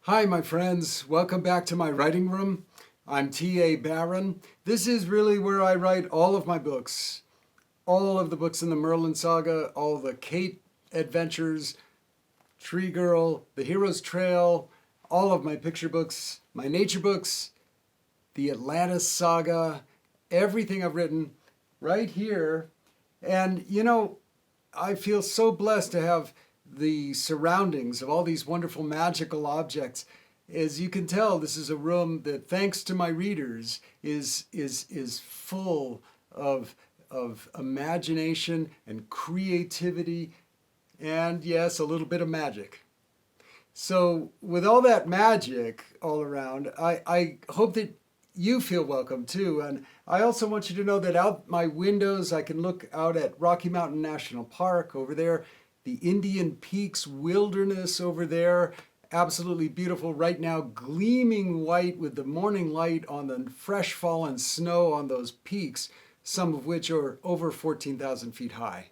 Hi, my friends. Welcome back to my writing room. I'm T.A. Barron. This is really where I write all of my books. All of the books in the Merlin saga, all the Kate adventures, Tree Girl, The Hero's Trail, all of my picture books, my nature books, the Atlantis saga, everything I've written right here. And I feel so blessed to have the surroundings of all these wonderful magical objects. As you can tell, this is a room that, thanks to my readers, is full of imagination and creativity, and yes, a little bit of magic. So, with all that magic all around, I hope that you feel welcome too. And I also want you to know that out my windows, I can look out at Rocky Mountain National Park over there, the Indian Peaks Wilderness over there, absolutely beautiful right now, gleaming white with the morning light on the fresh fallen snow on those peaks, some of which are over 14,000 feet high.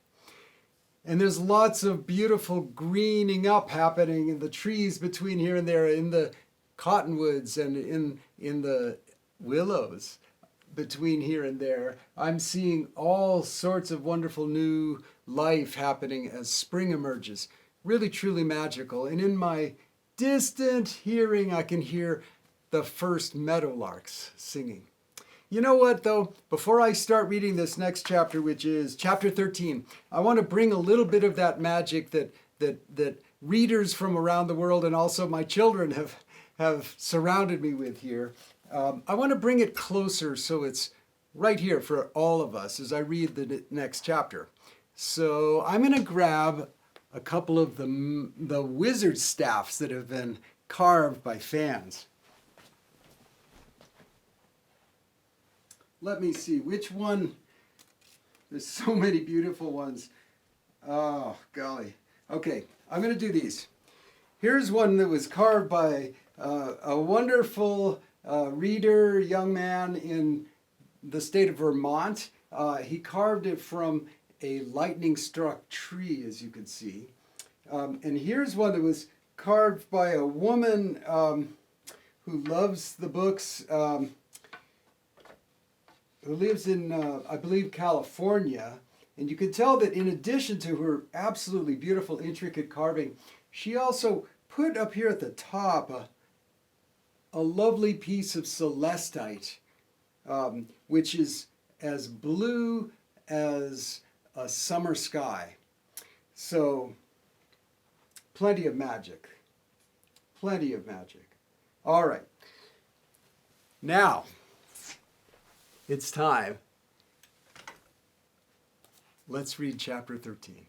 And there's lots of beautiful greening up happening in the trees between here and there, in the cottonwoods and in the willows between here and there. I'm seeing all sorts of wonderful new life happening as spring emerges. Really, truly magical. And in my distant hearing, I can hear the first meadowlarks singing. You know what, though? Before I start reading this next chapter, which is chapter 13, I want to bring a little bit of that magic that readers from around the world and also my children have surrounded me with here. I want to bring it closer so it's right here for all of us as I read the next chapter. So I'm going to grab a couple of the wizard staffs that have been carved by fans. Let me see, which one? There's so many beautiful ones. Oh, golly. Okay, I'm going to do these. Here's one that was carved by a wonderful reader, young man in the state of Vermont. He carved it from a lightning-struck tree, as you can see. And here's one that was carved by a woman who loves the books, who lives in, I believe, California. And you can tell that in addition to her absolutely beautiful, intricate carving, she also put up here at the top a lovely piece of celestite, which is as blue as a summer sky. So, plenty of magic. Plenty of magic. All right. Now, it's time. Let's read chapter 13.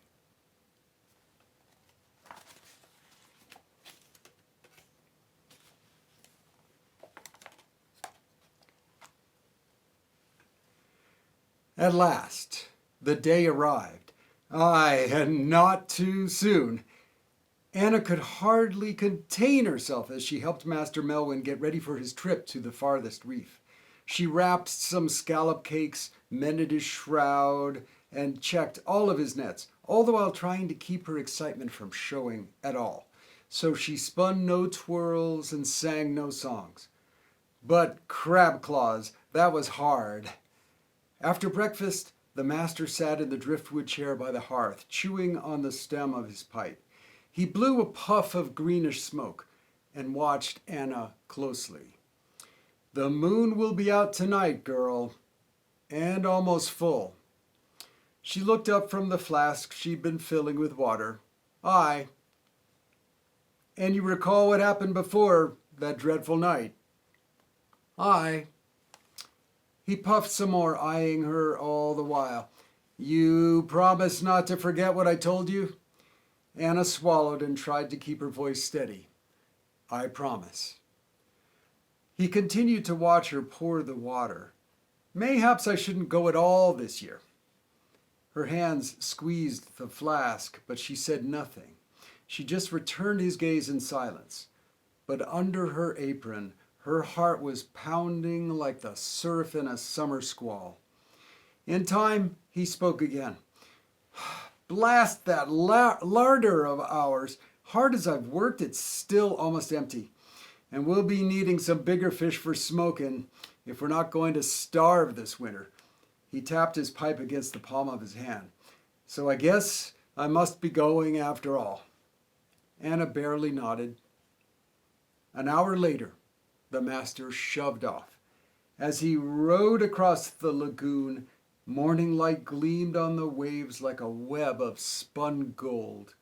At last, the day arrived. Aye, and not too soon. Anna could hardly contain herself as she helped Master Melwyn get ready for his trip to the farthest reef. She wrapped some scallop cakes, mended his shroud, and checked all of his nets, all the while trying to keep her excitement from showing at all. So she spun no twirls and sang no songs. But crab claws, that was hard. After breakfast, the master sat in the driftwood chair by the hearth, chewing on the stem of his pipe. He blew a puff of greenish smoke and watched Anna closely. The moon will be out tonight, girl, and almost full. She looked up from the flask she'd been filling with water. Aye. And you recall what happened before that dreadful night? Aye. He puffed some more, eyeing her all the while. You promise not to forget what I told you? Anna swallowed and tried to keep her voice steady. I promise. He continued to watch her pour the water. Mayhaps I shouldn't go at all this year. Her hands squeezed the flask, but she said nothing. She just returned his gaze in silence. But under her apron, her heart was pounding like the surf in a summer squall. In time, he spoke again. Blast that larder of ours. Hard as I've worked, it's still almost empty. and we'll be needing some bigger fish for smoking if we're not going to starve this winter." He tapped his pipe against the palm of his hand. "So I guess I must be going after all." Anna barely nodded. An hour later, the master shoved off. As he rowed across the lagoon, morning light gleamed on the waves like a web of spun gold.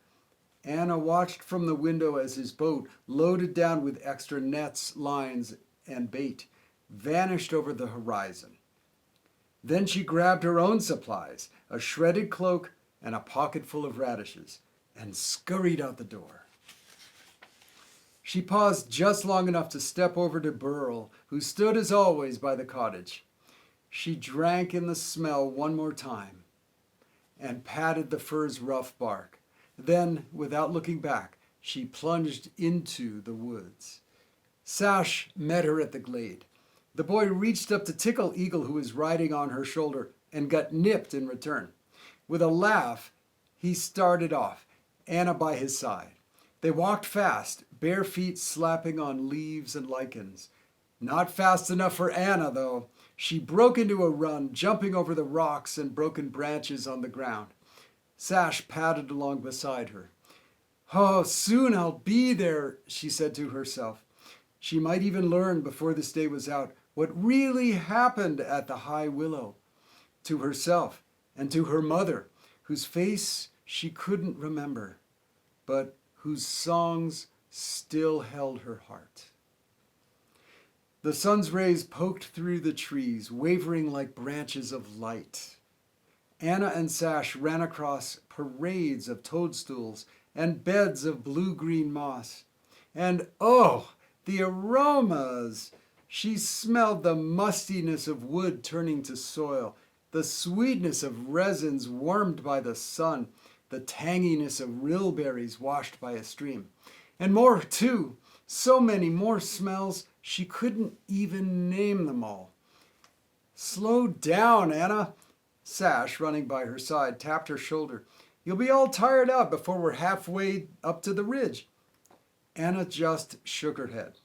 Anna watched from the window as his boat, loaded down with extra nets, lines, and bait, vanished over the horizon. Then she grabbed her own supplies, a shredded cloak and a pocket full of radishes, and scurried out the door. She paused just long enough to step over to Burl, who stood as always by the cottage. She drank in the smell one more time and patted the fir's rough bark. Then, without looking back, she plunged into the woods. Sash met her at the glade. The boy reached up to tickle Eagle, who was riding on her shoulder, and got nipped in return. With a laugh, he started off, Anna by his side. They walked fast, bare feet slapping on leaves and lichens. Not fast enough for Anna, though. She broke into a run, jumping over the rocks and broken branches on the ground. Sash padded along beside her. "Oh, soon I'll be there," she said to herself. She might even learn before this day was out what really happened at the high willow. To herself and to her mother, whose face she couldn't remember, but whose songs still held her heart. The sun's rays poked through the trees, wavering like branches of light. Anna and Sash ran across parades of toadstools and beds of blue-green moss. And oh, the aromas! She smelled the mustiness of wood turning to soil, the sweetness of resins warmed by the sun, the tanginess of rill berries washed by a stream. And more, too. So many more smells, she couldn't even name them all. "Slow down, Anna." Sash, running by her side, tapped her shoulder. "You'll be all tired out before we're halfway up to the ridge." Anna just shook her head.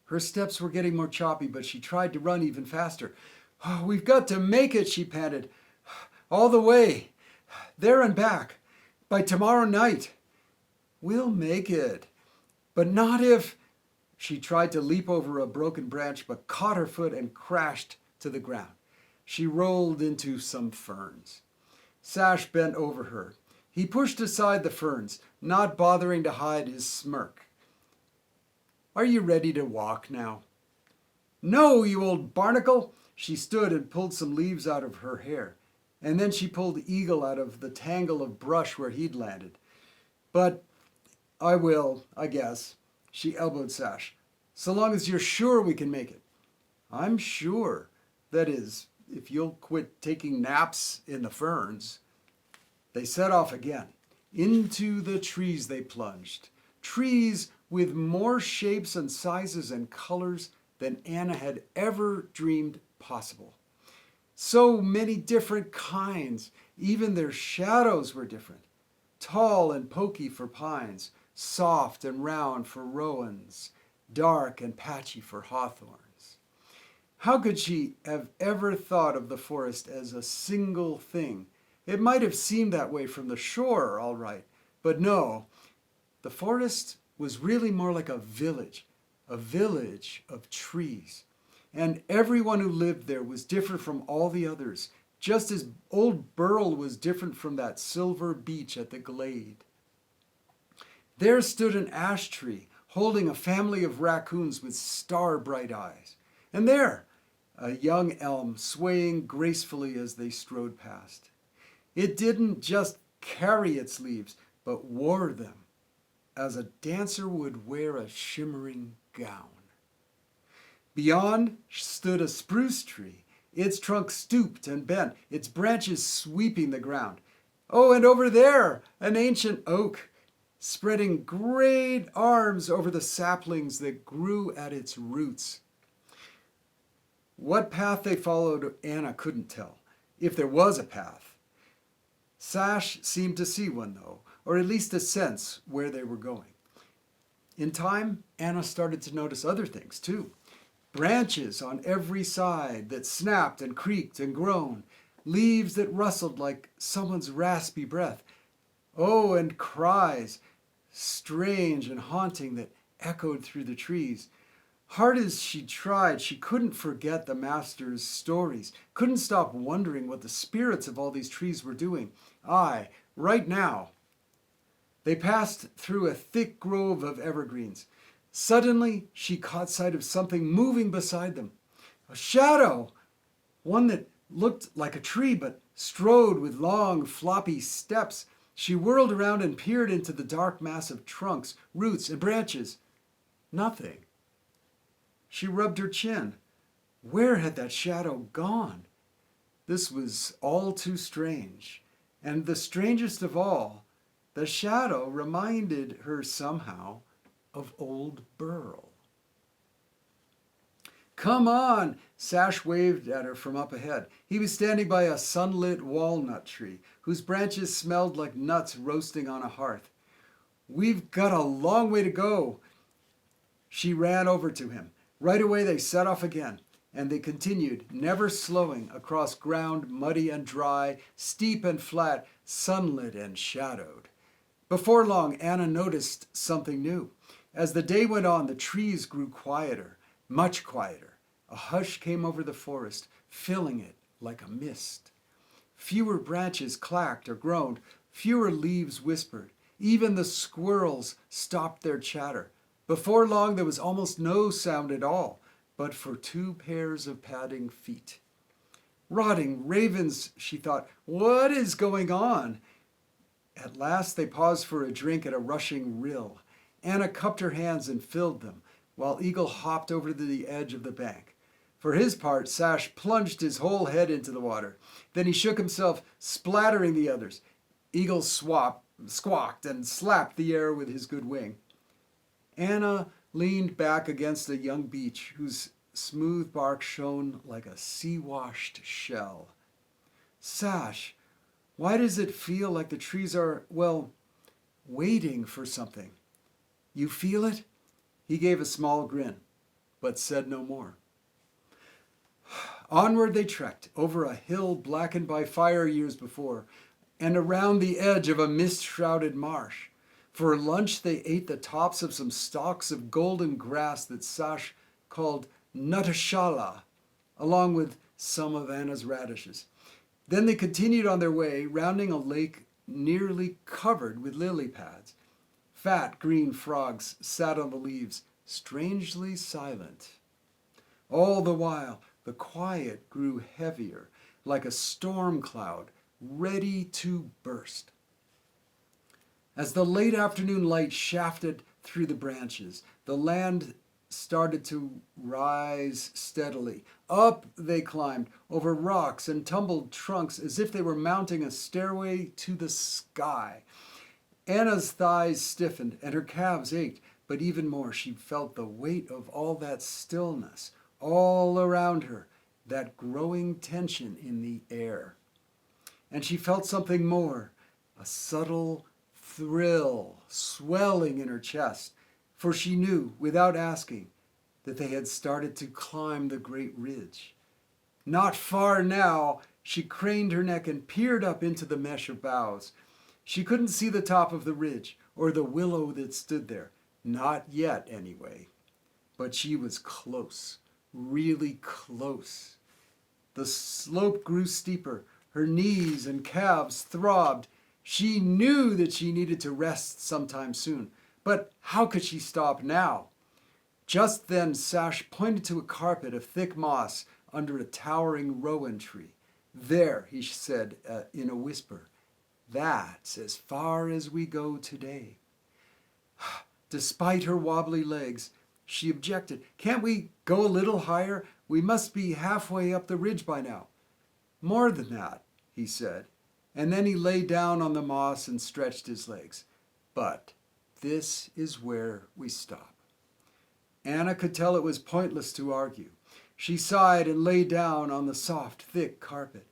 Her steps were getting more choppy, but she tried to run even faster. "Oh, we've got to make it," she panted. "All the way, there and back, by tomorrow night." "We'll make it, but not if—" She tried to leap over a broken branch, but caught her foot and crashed to the ground. She rolled into some ferns. Sash bent over her. He pushed aside the ferns, not bothering to hide his smirk. "Are you ready to walk now?" "No, you old barnacle!" She stood and pulled some leaves out of her hair, and then she pulled Eagle out of the tangle of brush where he'd landed. "But I will, I guess." She elbowed Sash. "So long as you're sure we can make it." "I'm sure. That is, if you'll quit taking naps in the ferns." They set off again. Into the trees they plunged. Trees with more shapes and sizes and colors than Anna had ever dreamed possible. So many different kinds. Even their shadows were different. Tall and pokey for pines, soft and round for rowans, dark and patchy for hawthorns. How could she have ever thought of the forest as a single thing? It might have seemed that way from the shore, all right, but no. The forest was really more like a village of trees. And everyone who lived there was different from all the others, just as old Burl was different from that silver beech at the glade. There stood an ash tree, holding a family of raccoons with star-bright eyes. And there, a young elm swaying gracefully as they strode past. It didn't just carry its leaves, but wore them, as a dancer would wear a shimmering gown. Beyond stood a spruce tree, its trunk stooped and bent, its branches sweeping the ground. Oh, and over there, an ancient oak, spreading great arms over the saplings that grew at its roots. What path they followed, Anna couldn't tell, if there was a path. Sash seemed to see one, though, or at least a sense where they were going. In time, Anna started to notice other things too. Branches on every side that snapped and creaked and groaned, leaves that rustled like someone's raspy breath. Oh, and cries, strange and haunting, that echoed through the trees. Hard as she tried, she couldn't forget the master's stories, couldn't stop wondering what the spirits of all these trees were doing. Aye, right now. They passed through a thick grove of evergreens. Suddenly, she caught sight of something moving beside them. A shadow, one that looked like a tree but strode with long, floppy steps. She whirled around and peered into the dark mass of trunks, roots, and branches. Nothing. She rubbed her chin. Where had that shadow gone? This was all too strange. And the strangest of all, the shadow reminded her somehow of old Burl. Come on! Sash waved at her from up ahead. He was standing by a sunlit walnut tree, whose branches smelled like nuts roasting on a hearth. We've got a long way to go. She ran over to him. Right away they set off again, and they continued, never slowing, across ground muddy and dry, steep and flat, sunlit and shadowed. Before long, Anna noticed something new. As the day went on, the trees grew quieter, much quieter. A hush came over the forest, filling it like a mist. Fewer branches clacked or groaned, fewer leaves whispered. Even the squirrels stopped their chatter. Before long, there was almost no sound at all, but for 2 pairs of padding feet. Rotting ravens, she thought, what is going on? At last they paused for a drink at a rushing rill. Anna cupped her hands and filled them, while Eagle hopped over to the edge of the bank. For his part, Sash plunged his whole head into the water. Then he shook himself, splattering the others. Eagle squawked and slapped the air with his good wing. Anna leaned back against a young beech whose smooth bark shone like a sea-washed shell. Sash, why does it feel like the trees are, well, waiting for something? You feel it? He gave a small grin, but said no more. Onward they trekked, over a hill blackened by fire years before, and around the edge of a mist-shrouded marsh. For lunch they ate the tops of some stalks of golden grass that Sash called nutashala, along with some of Anna's radishes. Then they continued on their way, rounding a lake nearly covered with lily pads. Fat green frogs sat on the leaves, strangely silent. All the while, the quiet grew heavier, like a storm cloud, ready to burst. As the late afternoon light shafted through the branches, the land started to rise steadily. Up they climbed, over rocks and tumbled trunks, as if they were mounting a stairway to the sky. Anna's thighs stiffened and her calves ached, but even more she felt the weight of all that stillness, all around her, that growing tension in the air. And she felt something more, a subtle thrill swelling in her chest, for she knew, without asking, that they had started to climb the great ridge. Not far now, she craned her neck and peered up into the mesh of boughs. She couldn't see the top of the ridge or the willow that stood there, not yet anyway. But she was close, really close. The slope grew steeper, her knees and calves throbbed. She knew that she needed to rest sometime soon, but how could she stop now? Just then Sash pointed to a carpet of thick moss under a towering rowan tree. There, he said in a whisper, that's as far as we go today. Despite her wobbly legs, she objected. Can't we go a little higher? We must be halfway up the ridge by now. More than that, he said, and then he lay down on the moss and stretched his legs. But this is where we stop. Anna could tell it was pointless to argue. She sighed and lay down on the soft, thick carpet.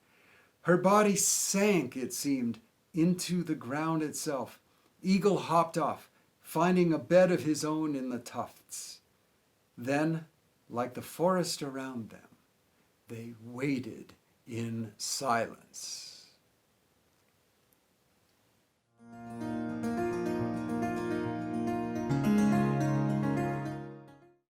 Her body sank, it seemed, into the ground itself. Eagle hopped off, finding a bed of his own in the tufts. Then, like the forest around them, they waited in silence.